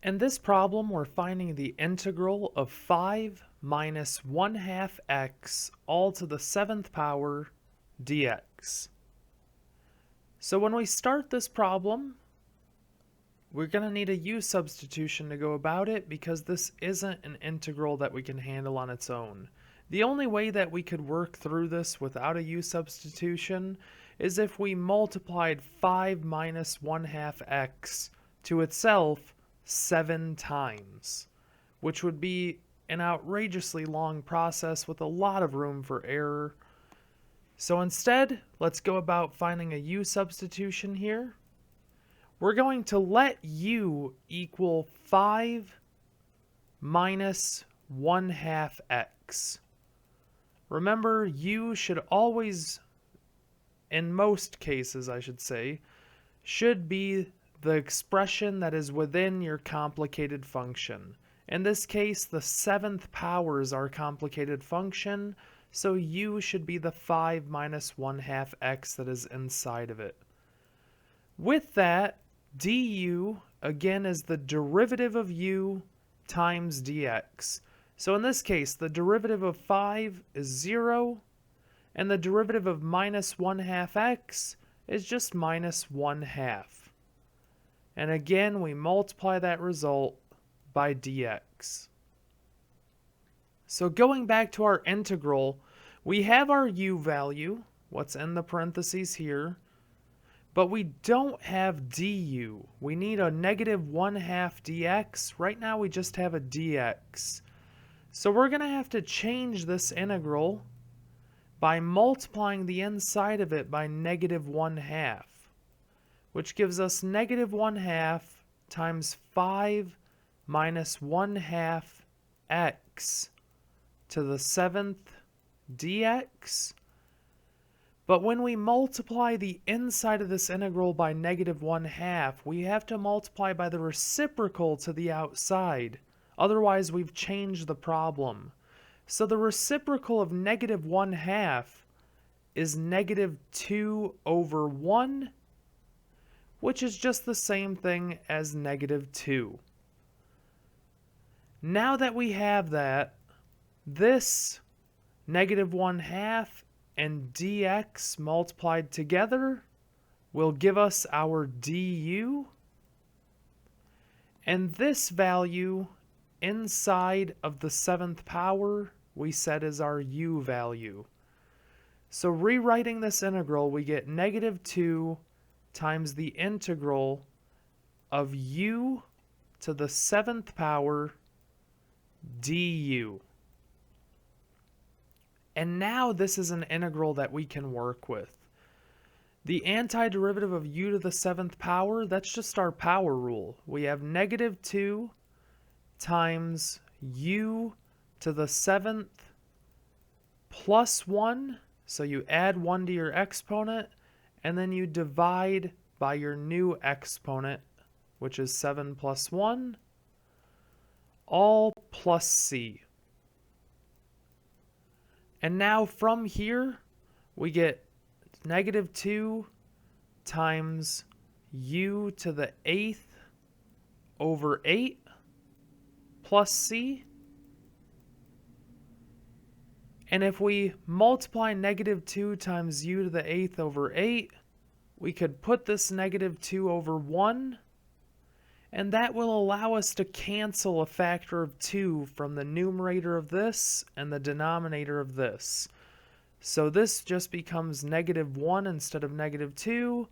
In this problem, we're finding the integral of 5 minus 1/2 x all to the 7th power dx. So when we start this problem, we're going to need a u substitution to go about it because this isn't an integral that we can handle on its own. The only way that we could work through this without a u substitution is if we multiplied 5 minus 1/2 x to itself 7 times, which would be an outrageously long process with a lot of room for error. So instead, let's go about finding a u substitution here. We're going to let u equal 5 minus 1/2 x. Remember, u should always, in most cases I should say, should be the expression that is within your complicated function. In this case, the 7th power is our complicated function, so u should be the 5 minus 1/2 x that is inside of it. With that, du, again, is the derivative of u times dx. So in this case, the derivative of 5 is 0, and the derivative of minus 1/2 x is just minus 1/2. And again, we multiply that result by dx. So going back to our integral, we have our u value, what's in the parentheses here, but we don't have du. We need a negative 1/2 dx. Right now we just have a dx. So we're going to have to change this integral by multiplying the inside of it by negative 1/2. Which gives us negative 1/2 times 5 minus 1/2 x to the 7th dx. But when we multiply the inside of this integral by negative 1/2, we have to multiply by the reciprocal to the outside. Otherwise, we've changed the problem. So the reciprocal of negative 1/2 is negative 2 over 1, which is just the same thing as negative 2. Now that we have that, this negative 1/2 and dx multiplied together will give us our du, and this value inside of the 7th power we set is our u value. So rewriting this integral, we get negative 2 times the integral of u to the 7th power du. And now this is an integral that we can work with. The antiderivative of u to the 7th power, that's just our power rule. We have negative 2 times u to the 7th plus 1, so you add 1 to your exponent, and then you divide by your new exponent, which is 7 plus 1, all plus c. And now from here, we get negative 2 times u to the 8th over 8 plus c. And if we multiply negative 2 times u to the 8th over 8, we could put this negative 2 over 1, and that will allow us to cancel a factor of 2 from the numerator of this and the denominator of this. So this just becomes negative 1 instead of negative 2,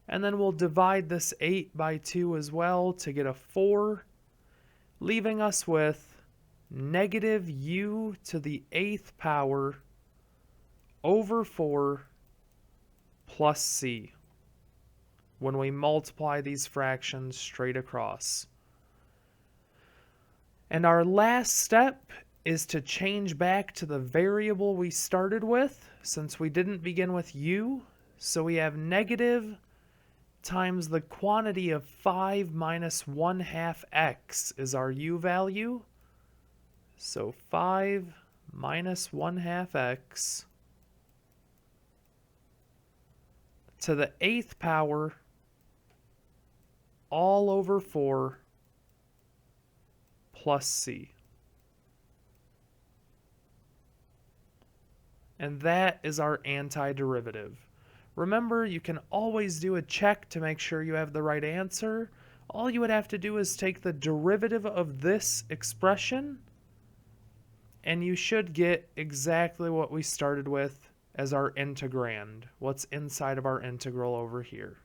and then we'll divide this 8 by 2 as well to get a 4, leaving us with negative u to the 8th power over 4 plus c when we multiply these fractions straight across. And our last step is to change back to the variable we started with, since we didn't begin with u. So we have negative times the quantity of 5 minus 1/2 x is our u value. So 5 minus 1/2 x to the 8th power all over 4 plus c. And that is our antiderivative. Remember, you can always do a check to make sure you have the right answer. All you would have to do is take the derivative of this expression, and you should get exactly what we started with as our integrand, what's inside of our integral over here.